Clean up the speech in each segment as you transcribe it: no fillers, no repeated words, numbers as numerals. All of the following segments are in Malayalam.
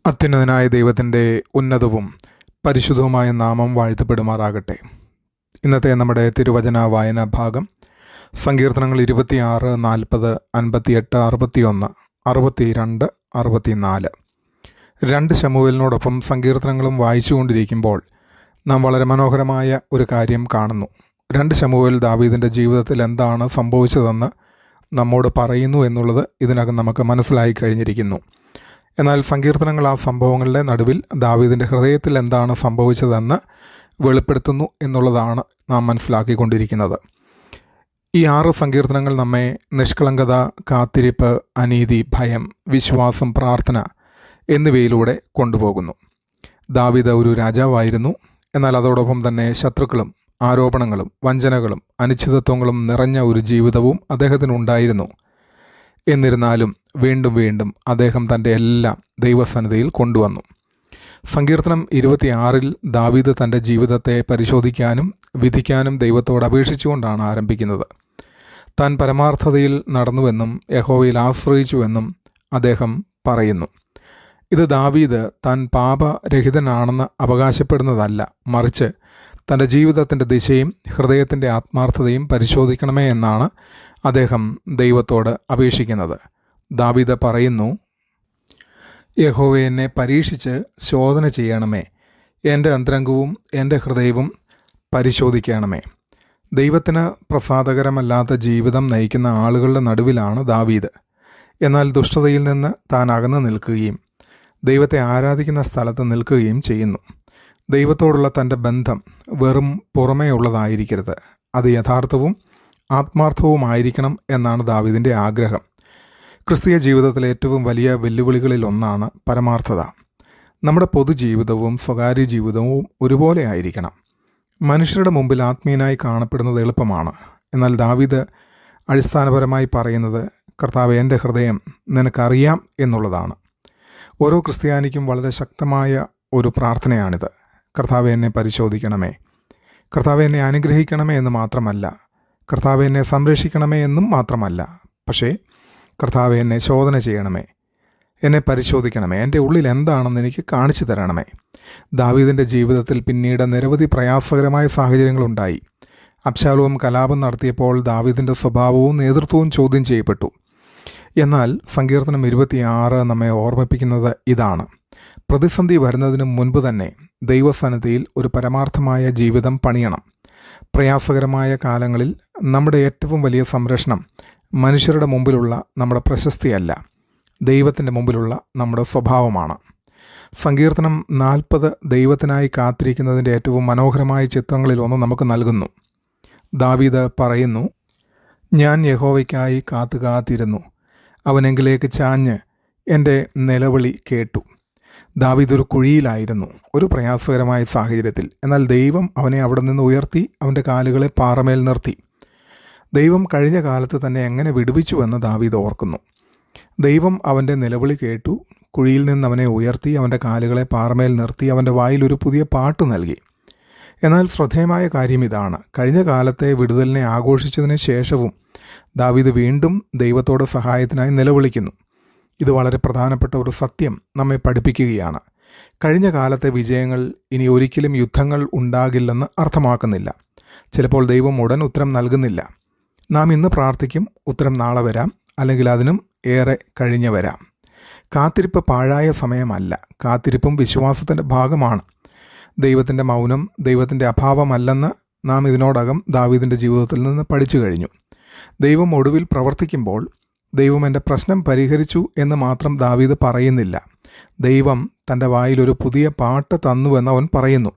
അത്യുന്നതനായ ദൈവത്തിൻ്റെ ഉന്നതവും പരിശുദ്ധവുമായ നാമം വാഴ്ത്തപ്പെടുമാറാകട്ടെ. ഇന്നത്തെ നമ്മുടെ തിരുവചന വായനാ ഭാഗം സങ്കീർത്തനങ്ങൾ 26, 40, 58, 61, 62, 64. 2 ശമൂവേലിനോടൊപ്പം സങ്കീർത്തനങ്ങളും വായിച്ചുകൊണ്ടിരിക്കുമ്പോൾ നാം വളരെ മനോഹരമായ ഒരു കാര്യം കാണുന്നു. 2 ശമൂവേൽ ദാവീദിൻ്റെ ജീവിതത്തിൽ എന്താണ് സംഭവിച്ചതെന്ന് നമ്മോട് പറയുന്നു എന്നുള്ളത് ഇതിനകം നമുക്ക് മനസ്സിലായി കഴിഞ്ഞിരിക്കുന്നു. എന്നാൽ സങ്കീർത്തനങ്ങൾ ആ സംഭവങ്ങളുടെ നടുവിൽ ദാവീദിൻ്റെ ഹൃദയത്തിൽ എന്താണ് സംഭവിച്ചതെന്ന് വെളിപ്പെടുത്തുന്നു എന്നുള്ളതാണ് നാം മനസ്സിലാക്കിക്കൊണ്ടിരിക്കുന്നത്. ഈ 6 സങ്കീർത്തനങ്ങൾ നമ്മെ നിഷ്കളങ്കത, കാത്തിരിപ്പ്, അനീതി, ഭയം, വിശ്വാസം, പ്രാർത്ഥന എന്നിവയിലൂടെ കൊണ്ടുപോകുന്നു. ദാവീദ് ഒരു രാജാവായിരുന്നു. എന്നാൽ അതോടൊപ്പം തന്നെ ശത്രുക്കളും ആരോപണങ്ങളും വഞ്ചനകളും അനിശ്ചിതത്വങ്ങളും നിറഞ്ഞ ഒരു ജീവിതവും അദ്ദേഹത്തിനുണ്ടായിരുന്നു. എന്നിരുന്നാലും വീണ്ടും വീണ്ടും അദ്ദേഹം തൻ്റെ എല്ലാം ദൈവസന്നിധിയിൽ കൊണ്ടുവന്നു. സങ്കീർത്തനം 26 ദാവീദ് തൻ്റെ ജീവിതത്തെ പരിശോധിക്കാനും വിധിക്കാനും ദൈവത്തോട് അപേക്ഷിച്ചുകൊണ്ടാണ് ആരംഭിക്കുന്നത്. താൻ പരമാർത്ഥതയിൽ നടന്നുവെന്നും യഹോവയിൽ ആശ്രയിച്ചുവെന്നും അദ്ദേഹം പറയുന്നു. ഇത് ദാവീദ് താൻ പാപരഹിതനാണെന്ന് അവകാശപ്പെടുന്നതല്ല, മറിച്ച് തൻ്റെ ജീവിതത്തിൻ്റെ ദിശയും ഹൃദയത്തിൻ്റെ ആത്മാർത്ഥതയും പരിശോധിക്കണമേ എന്നാണ് അദ്ദേഹം ദൈവത്തോട് അപേക്ഷിക്കുന്നത്. ദാവീദ് പറയുന്നു, യഹോവേ, എന്നെ പരീക്ഷിച്ച് ശോധന ചെയ്യണമേ, എൻ്റെ അന്തരംഗവും എൻ്റെ ഹൃദയവും പരിശോധിക്കണമേ. ദൈവത്തിന് പ്രസാദകരമല്ലാത്ത ജീവിതം നയിക്കുന്ന ആളുകളുടെ നടുവിലാണ് ദാവീദ്. എന്നാൽ ദുഷ്ടതയിൽ നിന്ന് താൻ അകന്നു നിൽക്കുകയും ദൈവത്തെ ആരാധിക്കുന്ന സ്ഥലത്ത് നിൽക്കുകയും ചെയ്യുന്നു. ദൈവത്തോടുള്ള തൻ്റെ ബന്ധം വെറും പുറമേ ഉള്ളതായിരിക്കരുത്, അത് യഥാർത്ഥവും ആത്മാർത്ഥവുമായിരിക്കണം എന്നാണ് ദാവീദിൻ്റെ ആഗ്രഹം. ക്രിസ്തീയ ജീവിതത്തിലെ ഏറ്റവും വലിയ വെല്ലുവിളികളിലൊന്നാണ് പരമാർത്ഥത. നമ്മുടെ പൊതുജീവിതവും സ്വകാര്യ ജീവിതവും ഒരുപോലെ ആയിരിക്കണം. മനുഷ്യരുടെ മുമ്പിൽ ആത്മീയനായി കാണപ്പെടുന്നത് എളുപ്പമാണ്. എന്നാൽ ദാവീദ് അടിസ്ഥാനപരമായി പറയുന്നത്, കർത്താവേ, എൻ്റെ ഹൃദയം നിനക്കറിയാം എന്നുള്ളതാണ്. ഓരോ ക്രിസ്ത്യാനിക്കും വളരെ ശക്തമായ ഒരു പ്രാർത്ഥനയാണിത്. കർത്താവേ, എന്നെ പരിശോധിക്കണമേ, കർത്താവേ, എന്നെ അനുഗ്രഹിക്കണമേ എന്ന് മാത്രമല്ല, കർത്താവേ, എന്നെ സംരക്ഷിക്കണമേ എന്നും മാത്രമല്ല, പക്ഷേ കർത്താവേ, എന്നെ ശോധന ചെയ്യണമേ, എന്നെ പരിശോധിക്കണമേ, എൻ്റെ ഉള്ളിൽ എന്താണെന്ന് എനിക്ക് കാണിച്ചു തരണമേ. ദാവീദിൻ്റെ ജീവിതത്തിൽ പിന്നീട് നിരവധി പ്രയാസകരമായ സാഹചര്യങ്ങളുണ്ടായി. അബ്ശാലോം കലാപം നടത്തിയപ്പോൾ ദാവീദിൻ്റെ സ്വഭാവവും നേതൃത്വവും ചോദ്യം ചെയ്യപ്പെട്ടു. എന്നാൽ സങ്കീർത്തനം 26 നമ്മെ ഓർമ്മിപ്പിക്കുന്നത് ഇതാണ്: പ്രതിസന്ധി വരുന്നതിന് മുൻപ് തന്നെ ദൈവസന്നിധിയിൽ ഒരു പരമാർത്ഥമായ ജീവിതം പണിയണം. പ്രയാസകരമായ കാലങ്ങളിൽ നമ്മുടെ ഏറ്റവും വലിയ സംരക്ഷണം മനുഷ്യരുടെ മുമ്പിലുള്ള നമ്മുടെ പ്രശസ്തിയല്ല, ദൈവത്തിൻ്റെ മുമ്പിലുള്ള നമ്മുടെ സ്വഭാവമാണ്. സങ്കീർത്തനം 40 ദൈവത്തിനായി കാത്തിരിക്കുന്നതിൻ്റെ ഏറ്റവും മനോഹരമായ ചിത്രങ്ങളിലൊന്ന് നമുക്ക് നൽകുന്നു. ദാവീദ് പറയുന്നു, ഞാൻ യഹോവയ്ക്കായി കാത്തുകാത്തിരുന്നു, അവനെങ്കിലേക്ക് ചാഞ്ഞ് എൻ്റെ നിലവിളി കേട്ടു. ദാവീദ് ഒരു കുഴിയിലായിരുന്നു, ഒരു പ്രയാസകരമായ സാഹചര്യത്തിൽ. എന്നാൽ ദൈവം അവനെ അവിടെ നിന്ന് ഉയർത്തി അവൻ്റെ കാലുകളെ പാറമേൽ നിർത്തി. ദൈവം കഴിഞ്ഞ കാലത്ത് തന്നെ എങ്ങനെ വിടുവിച്ചുവെന്ന് ദാവീദ് ഓർക്കുന്നു. ദൈവം അവൻ്റെ നിലവിളി കേട്ടു, കുഴിയിൽ നിന്ന് അവനെ ഉയർത്തി, അവൻ്റെ കാലുകളെ പാറമേൽ നിർത്തി, അവൻ്റെ വായിൽ ഒരു പുതിയ പാട്ട് നൽകി. എന്നാൽ ശ്രദ്ധേയമായ കാര്യം ഇതാണ്: കഴിഞ്ഞ കാലത്തെ വിടുതലിനെ ആഘോഷിച്ചതിന് ശേഷവും ദാവീദ് വീണ്ടും ദൈവത്തോട് സഹായത്തിനായി നിലവിളിക്കുന്നു. ഇത് വളരെ പ്രധാനപ്പെട്ട ഒരു സത്യം നമ്മെ പഠിപ്പിക്കുകയാണ്. കഴിഞ്ഞ കാലത്തെ വിജയങ്ങൾ ഇനി ഒരിക്കലും യുദ്ധങ്ങൾ ഉണ്ടാകില്ലെന്ന് അർത്ഥമാക്കുന്നില്ല. ചിലപ്പോൾ ദൈവം ഉടൻ ഉത്തരം നൽകുന്നില്ല. നാം ഇന്ന് പ്രാർത്ഥിക്കും, ഉത്തരം നാളെ വരാം, അല്ലെങ്കിൽ അതിനും ഏറെ കഴിഞ്ഞ് വരാം. കാത്തിരിപ്പ് പാഴായ സമയമല്ല, കാത്തിരിപ്പും വിശ്വാസത്തിൻ്റെ ഭാഗമാണ്. ദൈവത്തിൻ്റെ മൗനം ദൈവത്തിൻ്റെ അഭാവമല്ലെന്ന് നാം ഇതിനോടകം ദാവീദിൻ്റെ ജീവിതത്തിൽ നിന്ന് പഠിച്ചു കഴിഞ്ഞു. ദൈവം ഒടുവിൽ പ്രവർത്തിക്കുമ്പോൾ ദൈവം എൻ്റെ പ്രശ്നം പരിഹരിച്ചു എന്ന് മാത്രം ദാവീദ് പറയുന്നില്ല. ദൈവം തൻ്റെ വായിലൊരു പുതിയ പാട്ട് തന്നുവെന്ന് അവൻ പറയുന്നു.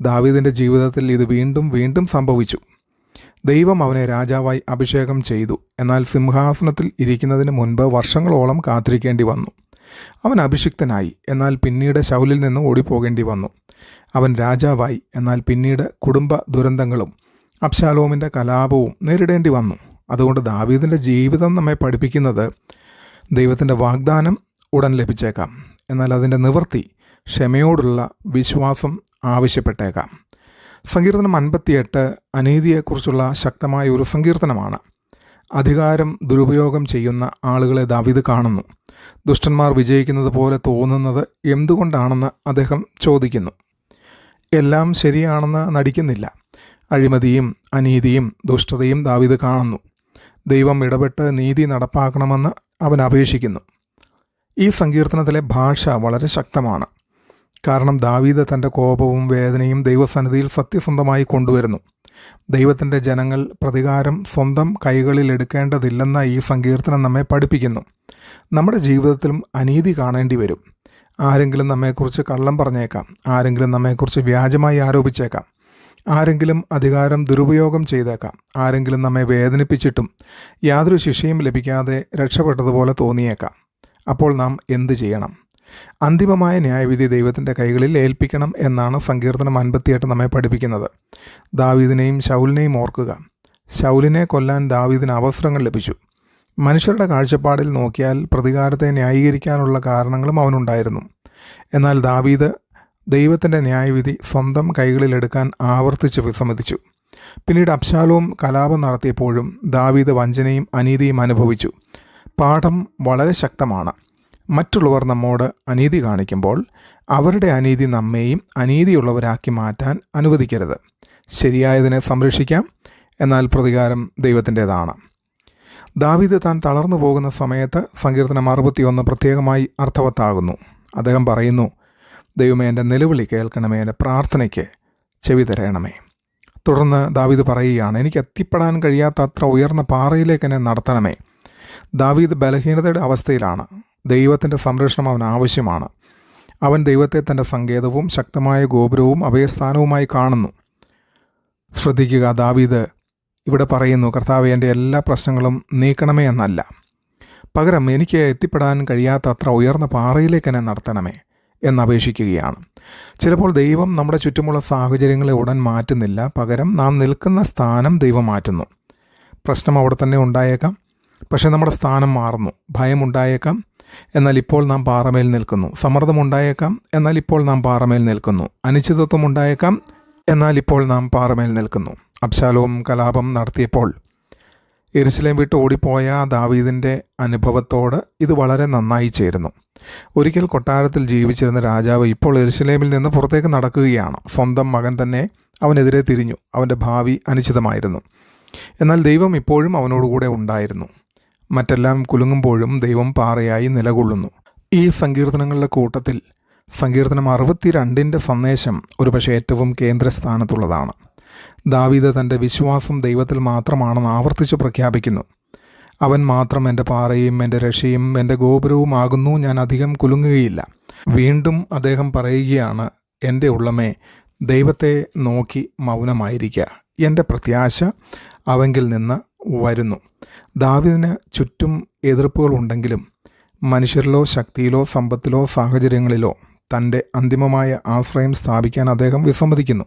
ദാവീദിൻ്റെ ജീവിതത്തിൽ ഇത് വീണ്ടും വീണ്ടും സംഭവിച്ചു. ദൈവം അവനെ രാജാവായി അഭിഷേകം ചെയ്തു. എന്നാൽ സിംഹാസനത്തിൽ ഇരിക്കുന്നതിന് മുൻപ് വർഷങ്ങളോളം കാത്തിരിക്കേണ്ടി വന്നു. അവൻ അഭിഷിക്തനായി, എന്നാൽ പിന്നീട് ശൗലിൽ നിന്ന് ഓടിപ്പോകേണ്ടി വന്നു. അവൻ രാജാവായി, എന്നാൽ പിന്നീട് കുടുംബ ദുരന്തങ്ങളും അബ്ശാലോമിൻ്റെ കലാപവും നേരിടേണ്ടി വന്നു. അതുകൊണ്ട് ദാവീദിൻ്റെ ജീവിതം നമ്മെ പഠിപ്പിക്കുന്നത്, ദൈവത്തിൻ്റെ വാഗ്ദാനം ഉടൻ ലഭിച്ചേക്കാം, എന്നാൽ അതിൻ്റെ നിവൃത്തി ക്ഷമയോടുള്ള വിശ്വാസം ആവശ്യപ്പെട്ടേക്കാം. സങ്കീർത്തനം 58 അനീതിയെക്കുറിച്ചുള്ള ശക്തമായ ഒരു സങ്കീർത്തനമാണ്. അധികാരം ദുരുപയോഗം ചെയ്യുന്ന ആളുകളെ ദാവീദ് കാണുന്നു. ദുഷ്ടന്മാർ വിജയിക്കുന്നത് പോലെ തോന്നുന്നത് എന്തുകൊണ്ടാണെന്ന് അദ്ദേഹം ചോദിക്കുന്നു. എല്ലാം ശരിയാണെന്ന് നടിക്കുന്നില്ല. അഴിമതിയും അനീതിയും ദുഷ്ടതയും ദാവീദ് കാണുന്നു. ദൈവം ഇടപെട്ട് നീതി നടപ്പാക്കണമെന്ന് അവൻ അപേക്ഷിക്കുന്നു. ഈ സങ്കീർത്തനത്തിലെ ഭാഷ വളരെ ശക്തമാണ്. കാരണം ദാവീദ് തൻ്റെ കോപവും വേദനയും ദൈവസന്നിധിയിൽ സത്യസന്ധമായി കൊണ്ടുവരുന്നു. ദൈവത്തിൻ്റെ ജനങ്ങൾ പ്രതികാരം സ്വന്തം കൈകളിൽ എടുക്കേണ്ടതില്ലെന്ന ഈ സങ്കീർത്തനം നമ്മെ പഠിപ്പിക്കുന്നു. നമ്മുടെ ജീവിതത്തിലും അനീതി കാണേണ്ടി വരും. ആരെങ്കിലും നമ്മെക്കുറിച്ച് കള്ളം പറഞ്ഞേക്കാം. ആരെങ്കിലും നമ്മെക്കുറിച്ച് വ്യാജമായി ആരോപിച്ചേക്കാം. ആരെങ്കിലും അധികാരം ദുരുപയോഗം ചെയ്തേക്കാം. ആരെങ്കിലും നമ്മെ വേദനിപ്പിച്ചിട്ടും യാതൊരു ശിക്ഷയും ലഭിക്കാതെ രക്ഷപ്പെട്ടതുപോലെ തോന്നിയേക്കാം. അപ്പോൾ നാം എന്തു ചെയ്യണം? അന്തിമമായ ന്യായവിധി ദൈവത്തിൻ്റെ കൈകളിൽ ഏൽപ്പിക്കണം എന്നാണ് സങ്കീർത്തനം 58 നമ്മെ പഠിപ്പിക്കുന്നത്. ദാവീദിനെയും ശൗലിനെയും ഓർക്കുക. ശൗലിനെ കൊല്ലാൻ ദാവീദിന് അവസരങ്ങൾ ലഭിച്ചു. മനുഷ്യരുടെ കാഴ്ചപ്പാടിൽ നോക്കിയാൽ പ്രതികാരത്തെ ന്യായീകരിക്കാനുള്ള കാരണങ്ങളും അവനുണ്ടായിരുന്നു. എന്നാൽ ദാവീദ് ദൈവത്തിൻ്റെ ന്യായവിധി സ്വന്തം കൈകളിലെടുക്കാൻ ആവർത്തിച്ച് വിസമ്മതിച്ചു. പിന്നീട് അബ്ശാലോം കലാപം നടത്തിയപ്പോഴും ദാവീദ് വഞ്ചനയും അനീതിയും അനുഭവിച്ചു. പാഠം വളരെ ശക്തമാണ്. മറ്റുള്ളവർ നമ്മോട് അനീതി കാണിക്കുമ്പോൾ അവരുടെ അനീതി നമ്മെയും അനീതിയുള്ളവരാക്കി മാറ്റാൻ അനുവദിക്കരുത്. ശരിയായതിനെ സംരക്ഷിക്കാം, എന്നാൽ പ്രതികാരം ദൈവത്തിൻ്റെതാണ്. ദാവീദ് താൻ തളർന്നു പോകുന്ന സമയത്ത് സങ്കീർത്തനം 61 പ്രത്യേകമായി അർത്ഥവത്താകുന്നു. അദ്ദേഹം പറയുന്നു, ദൈവമേ, എൻ്റെ നിലവിളി കേൾക്കണമേ, എൻ്റെ പ്രാർത്ഥനയ്ക്ക് ചെവി തരണമേ. തുടർന്ന് ദാവീദ് പറയുകയാണ്, എനിക്ക് എത്തിപ്പെടാൻ കഴിയാത്ത അത്ര ഉയർന്ന പാറയിലേക്ക് എന്നെ നടത്തണമേ. ദാവീദ് ബലഹീനതയുടെ അവസ്ഥയിലാണ്. ദൈവത്തിൻ്റെ സംരക്ഷണം അവന് ആവശ്യമാണ്. അവൻ ദൈവത്തെ തൻ്റെ സങ്കേതവും ശക്തമായ ഗോപുരവും അഭയസ്ഥാനവുമായി കാണുന്നു. ശ്രദ്ധിക്കുക, ദാവീദ് ഇവിടെ പറയുന്നു, കർത്താവേ, എൻ്റെ എല്ലാ പ്രശ്നങ്ങളും നീക്കണമേ എന്നല്ല, പകരം എനിക്ക് എത്തിപ്പെടാൻ കഴിയാത്ത അത്ര ഉയർന്ന പാറയിലേക്ക് എന്നെ നടത്തണമേ എന്നപേക്ഷിക്കുകയാണ്. ചിലപ്പോൾ ദൈവം നമ്മുടെ ചുറ്റുമുള്ള സാഹചര്യങ്ങളെ ഉടൻ മാറ്റുന്നില്ല. പകരം നാം നിൽക്കുന്ന സ്ഥാനം ദൈവം മാറ്റുന്നു. പ്രശ്നം അവിടെ തന്നെ ഉണ്ടായേക്കാം, പക്ഷേ നമ്മുടെ സ്ഥാനം മാറുന്നു. ഭയമുണ്ടായേക്കാം, എന്നാൽ ഇപ്പോൾ നാം പാറമേൽ നിൽക്കുന്നു. സമ്മർദ്ദമുണ്ടായേക്കാം, എന്നാൽ ഇപ്പോൾ നാം പാറമേൽ നിൽക്കുന്നു. അനിശ്ചിതത്വം ഉണ്ടായേക്കാം, എന്നാൽ ഇപ്പോൾ നാം പാറമേൽ നിൽക്കുന്നു. അബ്ശാലോം കലാപം നടത്തിയപ്പോൾ യെരൂശലേം വിട്ട് ഓടിപ്പോയ ദാവീദിൻ്റെ അനുഭവത്തോട് ഇത് വളരെ നന്നായി ചേരുന്നു. ഒരിക്കൽ കൊട്ടാരത്തിൽ ജീവിച്ചിരുന്ന രാജാവ് ഇപ്പോൾ യെരൂശലേമിൽ നിന്ന് പുറത്തേക്ക് നടക്കുകയാണ്. സ്വന്തം മകൻ തന്നെ അവനെതിരെ തിരിഞ്ഞു. അവൻ്റെ ഭാവി അനിശ്ചിതമായിരുന്നു. എന്നാൽ ദൈവം ഇപ്പോഴും അവനോടുകൂടെ ഉണ്ടായിരുന്നു. മറ്റെല്ലാം കുലുങ്ങുമ്പോഴും ദൈവം പാറയായി നിലകൊള്ളുന്നു. ഈ സങ്കീർത്തനങ്ങളുടെ കൂട്ടത്തിൽ സങ്കീർത്തനം 62 സന്ദേശം ഒരുപക്ഷെ ഏറ്റവും കേന്ദ്രസ്ഥാനത്തുള്ളതാണ്. ദാവീദ് തൻ്റെ വിശ്വാസം ദൈവത്തിൽ മാത്രമാണെന്ന് ആവർത്തിച്ച് പ്രഖ്യാപിക്കുന്നു. അവൻ മാത്രം എൻ്റെ പാറയും എൻ്റെ രക്ഷയും എൻ്റെ ഗോപുരവുമാകുന്നു, ഞാൻ അധികം കുലുങ്ങുകയില്ല. വീണ്ടും അദ്ദേഹം പറയുകയാണ്, എൻ്റെ ഉള്ളമേ, ദൈവത്തെ നോക്കി മൗനമായിരിക്കുക, എൻ്റെ പ്രത്യാശ അവങ്കിൽ നിന്ന് വരുന്നു. ദാവീദിന് ചുറ്റും എതിർപ്പുകളുണ്ടെങ്കിലും മനുഷ്യരിലോ ശക്തിയിലോ സമ്പത്തിലോ സാഹചര്യങ്ങളിലോ തൻ്റെ അന്തിമമായ ആശ്രയം സ്ഥാപിക്കാൻ അദ്ദേഹം വിസമ്മതിക്കുന്നു.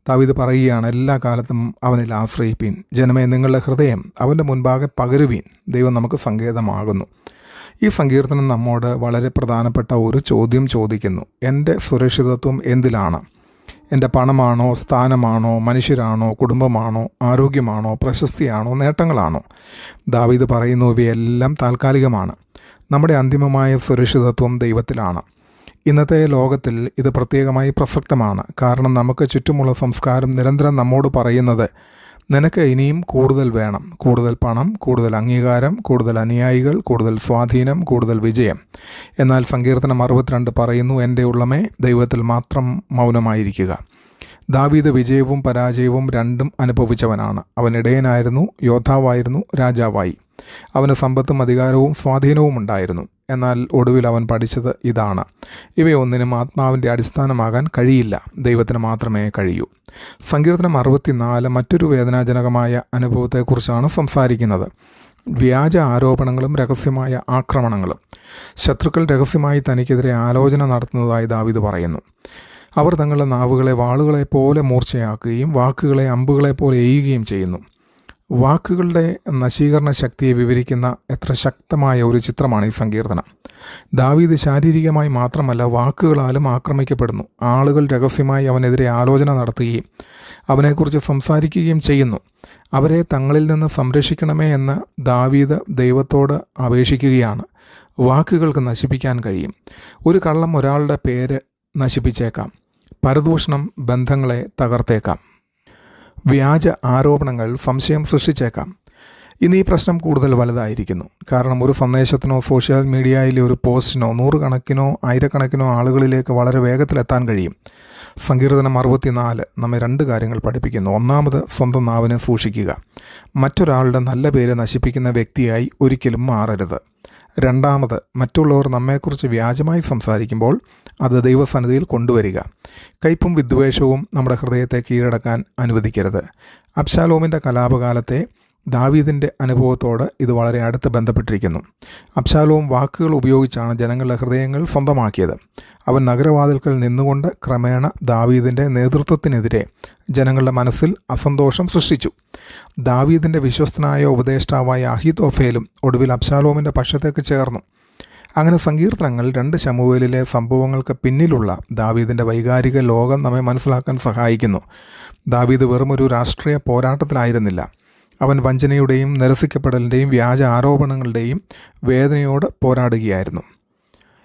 ദാവീദ് പറയുകയാണ്, എല്ലാ കാലത്തും അവനിൽ ആശ്രയിപ്പീൻ. ജനമേ, നിങ്ങളുടെ ഹൃദയം അവൻ്റെ മുൻപാകെ പകരുവീൻ. ദൈവം നമുക്ക് സങ്കേതമാകുന്നു. ഈ സങ്കീർത്തനം നമ്മോട് വളരെ പ്രധാനപ്പെട്ട ഒരു ചോദ്യം ചോദിക്കുന്നു. എൻ്റെ സുരക്ഷിതത്വം എന്തിലാണ്? എൻ്റെ പണമാണോ, സ്ഥാനമാണോ, മനുഷ്യരാണോ, കുടുംബമാണോ, ആരോഗ്യമാണോ, പ്രശസ്തിയാണോ, നേട്ടങ്ങളാണോ? ദാവീദ് പറയുന്നു, ഇവയെല്ലാം താൽക്കാലികമാണ്. നമ്മുടെ അന്തിമമായ സുരക്ഷിതത്വം ദൈവത്തിലാണ്. ഇന്നത്തെ ലോകത്തിൽ ഇത് പ്രത്യേകമായി പ്രസക്തമാണ്. കാരണം നമുക്ക് ചുറ്റുമുള്ള സംസ്കാരം നിരന്തരം നമ്മോട് പറയുന്നത്, നിനക്ക് ഇനിയും കൂടുതൽ വേണം, കൂടുതൽ പണം, കൂടുതൽ അംഗീകാരം, കൂടുതൽ അനുയായികൾ, കൂടുതൽ സ്വാധീനം, കൂടുതൽ വിജയം. എന്നാൽ സങ്കീർത്തനം 62 പറയുന്നു, എൻ്റെ ഉള്ളമേ, ദൈവത്തിൽ മാത്രം മൗനമായിരിക്കുക. ദാവീദ് വിജയവും പരാജയവും രണ്ടും അനുഭവിച്ചവനാണ്. അവൻ ഇടയനായിരുന്നു, യോദ്ധാവായിരുന്നു, രാജാവായി. അവന് സമ്പത്തും അധികാരവും സ്വാധീനവും ഉണ്ടായിരുന്നു. എന്നാൽ ഒടുവിൽ അവൻ പഠിച്ചത് ഇതാണ്: ഇവയൊന്നിനും ആത്മാവിൻ്റെ അടിസ്ഥാനമാകാൻ കഴിയില്ല, ദൈവത്തിന് മാത്രമേ കഴിയൂ. സങ്കീർത്തനം 64 മറ്റൊരു വേദനാജനകമായ അനുഭവത്തെക്കുറിച്ചാണ് സംസാരിക്കുന്നത്. വ്യാജ ആരോപണങ്ങളും രഹസ്യമായ ആക്രമണങ്ങളും. ശത്രുക്കൾ രഹസ്യമായി തനിക്കെതിരെ ആലോചന നടത്തുന്നതായി ദാവീദ് പറയുന്നു. അവർ തങ്ങളുടെ നാവുകളെ വാളുകളെപ്പോലെ മൂർച്ചയാക്കുകയും വാക്കുകളെ അമ്പുകളെപ്പോലെ എയ്യുകയും ചെയ്യുന്നു. വാക്കുകളുടെ നശീകരണ ശക്തിയെ വിവരിക്കുന്ന എത്ര ശക്തമായ ഒരു ചിത്രമാണ് ഈ സങ്കീർത്തനം. ദാവീദ് ശാരീരികമായി മാത്രമല്ല, വാക്കുകളാലും ആക്രമിക്കപ്പെടുന്നു. ആളുകൾ രഹസ്യമായി അവനെതിരെ ആലോചന നടത്തുകയും അവനെക്കുറിച്ച് സംസാരിക്കുകയും ചെയ്യുന്നു. അവരെ തങ്ങളിൽ നിന്ന് സംരക്ഷിക്കണമേ എന്ന് ദാവീദ് ദൈവത്തോട് അപേക്ഷിക്കുകയാണ്. വാക്കുകൾക്ക് നശിപ്പിക്കാൻ കഴിയും. ഒരു കള്ളം ഒരാളുടെ പേര് നശിപ്പിച്ചേക്കാം. പരദൂഷണം ബന്ധങ്ങളെ തകർത്തേക്കാം. വ്യാജ ആരോപണങ്ങൾ സംശയം സൃഷ്ടിച്ചേക്കാം. ഇന്ന് ഈ പ്രശ്നം കൂടുതൽ വലുതായിരിക്കുന്നു. കാരണം ഒരു സന്ദേശത്തിനോ സോഷ്യൽ മീഡിയയിലെ ഒരു പോസ്റ്റിനോ നൂറുകണക്കിനോ ആയിരക്കണക്കിനോ ആളുകളിലേക്ക് വളരെ വേഗത്തിലെത്താൻ കഴിയും. സങ്കീർത്തനം 64 നമ്മെ 2 കാര്യങ്ങൾ പഠിപ്പിക്കുന്നു. ഒന്നാമത്, സ്വന്തം നാവിനെ സൂക്ഷിക്കുക. മറ്റൊരാളുടെ നല്ല പേര് നശിപ്പിക്കുന്ന വ്യക്തിയായി ഒരിക്കലും മാറരുത്. രണ്ടാമത്, മറ്റുള്ളവർ നമ്മെക്കുറിച്ച് വ്യാജമായി സംസാരിക്കുമ്പോൾ അത് ദൈവസന്നിധിയിൽ കൊണ്ടുവരിക. കയ്പും വിദ്വേഷവും നമ്മുടെ ഹൃദയത്തെ കീഴടക്കാൻ അനുവദിക്കരുത്. അബ്ശാലോമിൻ്റെ കലാപകാലത്തെ ദാവീദിൻ്റെ അനുഭവത്തോട് ഇത് വളരെ അടുത്ത് ബന്ധപ്പെട്ടിരിക്കുന്നു. അബ്ശാലോം വാക്കുകൾ ഉപയോഗിച്ചാണ് ജനങ്ങളുടെ ഹൃദയങ്ങൾ സ്വന്തമാക്കിയത്. അവൻ നഗരവാതിൽക്കൽ നിന്നുകൊണ്ട് ക്രമേണ ദാവീദിൻ്റെ നേതൃത്വത്തിനെതിരെ ജനങ്ങളുടെ മനസ്സിൽ അസന്തോഷം സൃഷ്ടിച്ചു. ദാവീദിൻ്റെ വിശ്വസ്തനായ ഉപദേഷ്ടാവായ അഹീതോഫേലും ഒടുവിൽ അബ്ശാലോമിൻ്റെ പക്ഷത്തേക്ക് ചേർന്നു. അങ്ങനെ സങ്കീർത്തനങ്ങൾ 2 ശമൂവേലിലെ സംഭവങ്ങൾക്ക് പിന്നിലുള്ള ദാവീദിൻ്റെ വൈകാരിക ലോകം നമ്മെ മനസ്സിലാക്കാൻ സഹായിക്കുന്നു. ദാവീദ് വെറുമൊരു രാഷ്ട്രീയ പോരാട്ടത്തിലായിരുന്നില്ല. അവൻ വഞ്ചനയുടെയും നിരസിക്കപ്പെടലിൻ്റെയും വ്യാജ ആരോപണങ്ങളുടെയും വേദനയോട് പോരാടുകയായിരുന്നു.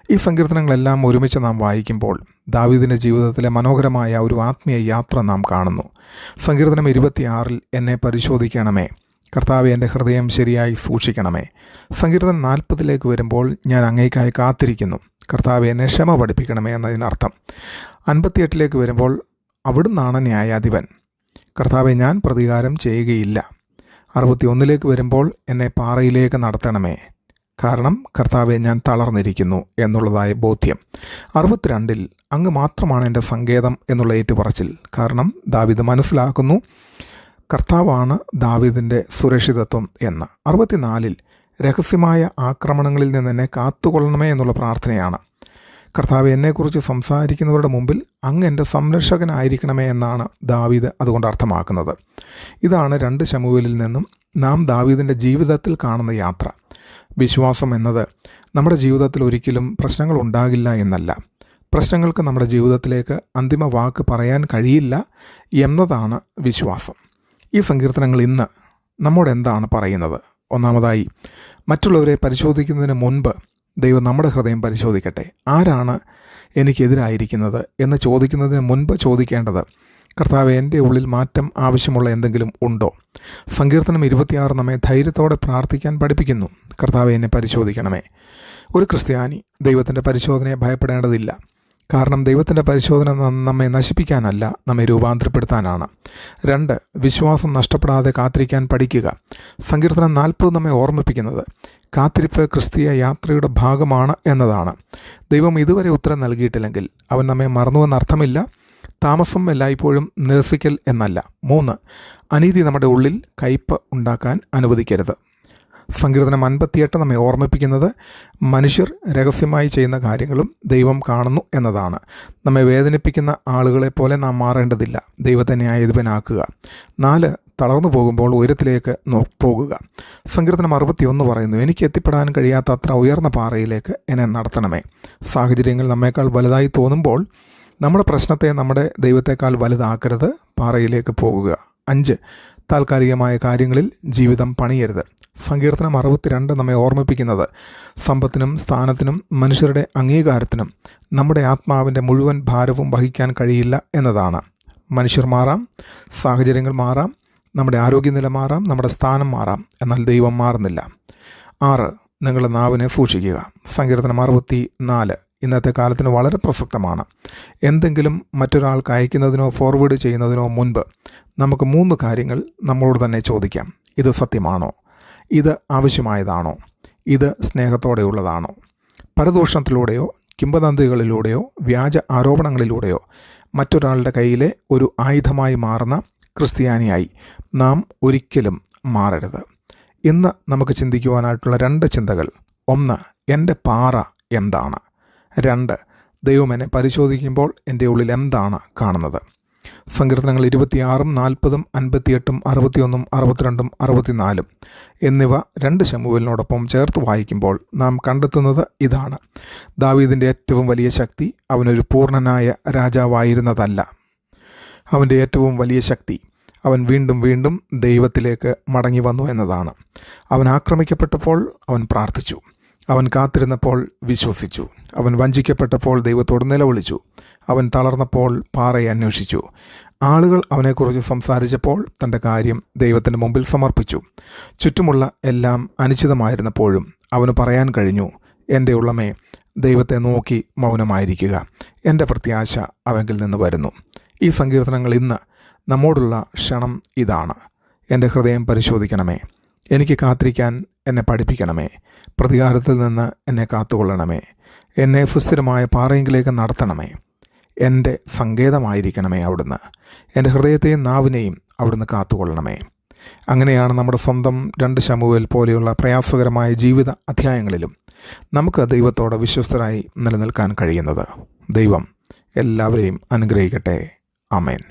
ഈ സങ്കീർത്തനങ്ങളെല്ലാം ഒരുമിച്ച് നാം വായിക്കുമ്പോൾ ദാവീദിൻ്റെ ജീവിതത്തിലെ മനോഹരമായ ഒരു ആത്മീയ യാത്ര നാം കാണുന്നു. സങ്കീർത്തനം 26 എന്നെ പരിശോധിക്കണമേ, കർത്താവേ എൻ്റെ ഹൃദയം ശരിയായി സൂക്ഷിക്കണമേ. സങ്കീർത്തനം 40 വരുമ്പോൾ ഞാൻ അങ്ങേക്കായി കാത്തിരിക്കുന്നു, കർത്താവേ എന്നെ ക്ഷമ പഠിപ്പിക്കണമേ എന്നതിനർത്ഥം. 58 വരുമ്പോൾ അവിടുന്നാണ് ന്യായാധിപൻ, കർത്താവെ ഞാൻ പ്രതികാരം ചെയ്യുകയില്ല. 61 വരുമ്പോൾ എന്നെ പാറയിലേക്ക് നടത്തണമേ, കാരണം കർത്താവെ ഞാൻ തളർന്നിരിക്കുന്നു എന്നുള്ളതായ ബോധ്യം. 62 അങ്ങ് മാത്രമാണ് എൻ്റെ സങ്കേതം എന്നുള്ള ഏറ്റുപറച്ചിൽ. കാരണം ദാവീദ് മനസ്സിലാക്കുന്നു കർത്താവാണ് ദാവീദിൻ്റെ സുരക്ഷിതത്വം എന്ന്. 64 രഹസ്യമായ ആക്രമണങ്ങളിൽ നിന്ന് എന്നെ കാത്തുകൊള്ളണമേ എന്നുള്ള പ്രാർത്ഥനയാണ്. കർത്താവ് എന്നെക്കുറിച്ച് സംസാരിക്കുന്നവരുടെ മുമ്പിൽ അങ്ങ് എൻ്റെ സംരക്ഷകനായിരിക്കണമേ എന്നാണ് ദാവീദ് അതുകൊണ്ട് അർത്ഥമാക്കുന്നത്. ഇതാണ് 2 ശമൂവേലിൽ നിന്നും നാം ദാവീദിൻ്റെ ജീവിതത്തിൽ കാണുന്ന യാത്ര. വിശ്വാസം എന്നത് നമ്മുടെ ജീവിതത്തിൽ ഒരിക്കലും പ്രശ്നങ്ങൾ ഉണ്ടാകില്ല എന്നല്ല, പ്രശ്നങ്ങൾക്ക് നമ്മുടെ ജീവിതത്തിലേക്ക് അന്തിമ വാക്ക് പറയാൻ കഴിയില്ല എന്നതാണ് വിശ്വാസം. ഈ സങ്കീർത്തനങ്ങൾ ഇന്ന് നമ്മോട് എന്താണ് പറയുന്നത്? ഒന്നാമതായി, മറ്റുള്ളവരെ പരിശോധിക്കുന്നതിന് മുൻപ് ദൈവം നമ്മുടെ ഹൃദയം പരിശോധിക്കട്ടെ. ആരാണ് എനിക്കെതിരായിരിക്കുന്നത് എന്ന് ചോദിക്കുന്നതിന് മുൻപ് ചോദിക്കേണ്ടത്, കർത്താവ് എൻ്റെ ഉള്ളിൽ മാറ്റം ആവശ്യമുള്ള എന്തെങ്കിലും ഉണ്ടോ? സങ്കീർത്തനം 26 നമ്മെ ധൈര്യത്തോടെ പ്രാർത്ഥിക്കാൻ പഠിപ്പിക്കുന്നു. കർത്താവ് എന്നെ പരിശോധിക്കണമേ. ഒരു ക്രിസ്ത്യാനി ദൈവത്തിൻ്റെ പരിശോധനയെ ഭയപ്പെടേണ്ടതില്ല. കാരണം ദൈവത്തിൻ്റെ പരിശോധന നമ്മെ നശിപ്പിക്കാനല്ല, നമ്മെ രൂപാന്തരപ്പെടുത്താനാണ്. 2, വിശ്വാസം നഷ്ടപ്പെടാതെ കാത്തിരിക്കാൻ പഠിക്കുക. സങ്കീർത്തനം 40 നമ്മെ ഓർമ്മിപ്പിക്കുന്നത് കാത്തിരിപ്പ് ക്രിസ്തീയ യാത്രയുടെ ഭാഗമാണ് എന്നതാണ്. ദൈവം ഇതുവരെ ഉത്തരം നൽകിയിട്ടില്ലെങ്കിൽ അവൻ നമ്മെ മറന്നുവെന്നർത്ഥമില്ല. താമസം എല്ലായ്പ്പോഴും നിരസിക്കൽ എന്നല്ല. 3, അനീതി നമ്മുടെ ഉള്ളിൽ കയ്പ് ഉണ്ടാക്കാൻ അനുവദിക്കരുത്. സങ്കീർത്തനം 58 നമ്മെ ഓർമ്മിപ്പിക്കുന്നത് മനുഷ്യർ രഹസ്യമായി ചെയ്യുന്ന കാര്യങ്ങളും ദൈവം കാണുന്നു എന്നതാണ്. നമ്മെ വേദനിപ്പിക്കുന്ന ആളുകളെപ്പോലെ നാം മാറേണ്ടതില്ല, ദൈവത്തെ ന്യായാധിപനാക്കുക. 4, തളർന്നു പോകുമ്പോൾ ഉയരത്തിലേക്ക് പോകുക. സങ്കീർത്തനം 61 പറയുന്നു, എനിക്ക് എത്തിപ്പെടാൻ കഴിയാത്ത അത്ര ഉയർന്ന പാറയിലേക്ക് എന്നെ നടത്തണമേ. സാഹചര്യങ്ങൾ നമ്മേക്കാൾ വലുതായി തോന്നുമ്പോൾ നമ്മുടെ പ്രശ്നത്തെ നമ്മുടെ ദൈവത്തെക്കാൾ വലുതാക്കരുത്, പാറയിലേക്ക് പോകുക. 5, താൽക്കാലികമായ കാര്യങ്ങളിൽ ജീവിതം പണിയരുത്. സങ്കീർത്തനം 62 നമ്മെ ഓർമ്മിപ്പിക്കുന്നത് സമ്പത്തിനും സ്ഥാനത്തിനും മനുഷ്യരുടെ അംഗീകാരത്തിനും നമ്മുടെ ആത്മാവിൻ്റെ മുഴുവൻ ഭാരവും വഹിക്കാൻ കഴിയില്ല എന്നതാണ്. മനുഷ്യർ മാറാം, സാഹചര്യങ്ങൾ മാറാം, നമ്മുടെ ആരോഗ്യനില മാറാം, നമ്മുടെ സ്ഥാനം മാറാം, എന്നാൽ ദൈവം മാറുന്നില്ല. 6, നിങ്ങളുടെ നാവിനെ സൂക്ഷിക്കുക. സങ്കീർത്തനം 64 ഇന്നത്തെ കാലത്തിന് വളരെ പ്രസക്തമാണ്. എന്തെങ്കിലും മറ്റൊരാൾക്ക് അയക്കുന്നതിനോ ഫോർവേഡ് ചെയ്യുന്നതിനോ മുൻപ് നമുക്ക് 3 കാര്യങ്ങൾ നമ്മളോട് തന്നെ ചോദിക്കാം. ഇത് സത്യമാണോ? ഇത് ആവശ്യമായതാണോ? ഇത് സ്നേഹത്തോടെയുള്ളതാണോ? പരദൂഷണത്തിലൂടെയോ കിംവദന്തികളിലൂടെയോ വ്യാജ ആരോപണങ്ങളിലൂടെയോ മറ്റൊരാളുടെ കയ്യിലെ ഒരു ആയുധമായി മാറുന്ന ക്രിസ്ത്യാനിയായി നാം ഒരിക്കലും മാറരുത്. ഇന്ന് നമുക്ക് ചിന്തിക്കുവാനായിട്ടുള്ള 2 ചിന്തകൾ. 1, എൻ്റെ പാറ എന്താണ്? 2, ദൈവം എന്നെ പരിശോധിക്കുമ്പോൾ എൻ്റെ ഉള്ളിൽ എന്താണ് കാണുന്നത്? സങ്കീർത്തനങ്ങൾ 26, 40, 58, 61, 62, 64 എന്നിവ 2 ശമൂവേലിനോടൊപ്പം ചേർത്ത് വായിക്കുമ്പോൾ നാം കണ്ടെത്തുന്നത് ഇതാണ്. ദാവീദിൻ്റെ ഏറ്റവും വലിയ ശക്തി അവനൊരു പൂർണ്ണനായ രാജാവായിരുന്നതല്ല. അവൻ്റെ ഏറ്റവും വലിയ ശക്തി അവൻ വീണ്ടും വീണ്ടും ദൈവത്തിലേക്ക് മടങ്ങി വന്നു എന്നതാണ്. അവൻ ആക്രമിക്കപ്പെട്ടപ്പോൾ അവൻ പ്രാർത്ഥിച്ചു. അവൻ കാത്തിരുന്നപ്പോൾ വിശ്വസിച്ചു. അവൻ വഞ്ചിക്കപ്പെട്ടപ്പോൾ ദൈവത്തോട് നിലവിളിച്ചു. അവൻ തളർന്നപ്പോൾ പാറയെ അന്വേഷിച്ചു. ആളുകൾ അവനെക്കുറിച്ച് സംസാരിച്ചപ്പോൾ തൻ്റെ കാര്യം ദൈവത്തിന് മുമ്പിൽ സമർപ്പിച്ചു. ചുറ്റുമുള്ള എല്ലാം അനിശ്ചിതമായിരുന്നപ്പോഴും അവന് പറയാൻ കഴിഞ്ഞു, എൻ്റെ ഉള്ളമേ, ദൈവത്തെ നോക്കി മൗനമായിരിക്കുക. എൻ്റെ പ്രത്യാശ അവങ്കിൽ നിന്ന് വരുന്നു. ഈ സങ്കീർത്തനങ്ങൾ ഇന്ന് നമ്മോടുള്ള ക്ഷണം ഇതാണ്: എൻ്റെ ഹൃദയം പരിശോധിക്കണമേ, എനിക്ക് കാത്തിരിക്കാൻ എന്നെ പഠിപ്പിക്കണമേ, പ്രതികാരത്തിൽ നിന്ന് എന്നെ കാത്തുകൊള്ളണമേ, എന്നെ സുസ്ഥിരമായ പാറയെങ്കിലേക്ക് നടത്തണമേ, എൻ്റെ സങ്കേതമായിരിക്കണമേ അവിടുന്ന്, എൻ്റെ ഹൃദയത്തെയും നാവിനെയും അവിടുന്ന് കാത്തുകൊള്ളണമേ. അങ്ങനെയാണ് നമ്മുടെ സ്വന്തം 2 ശമൂവേൽ പോലെയുള്ള പ്രയാസകരമായ ജീവിത അധ്യായങ്ങളിലും നമുക്ക് ദൈവത്തോട് വിശ്വസ്തരായി നിലനിൽക്കാൻ കഴിയുന്നത്. ദൈവം എല്ലാവരെയും അനുഗ്രഹിക്കട്ടെ. ആമേൻ.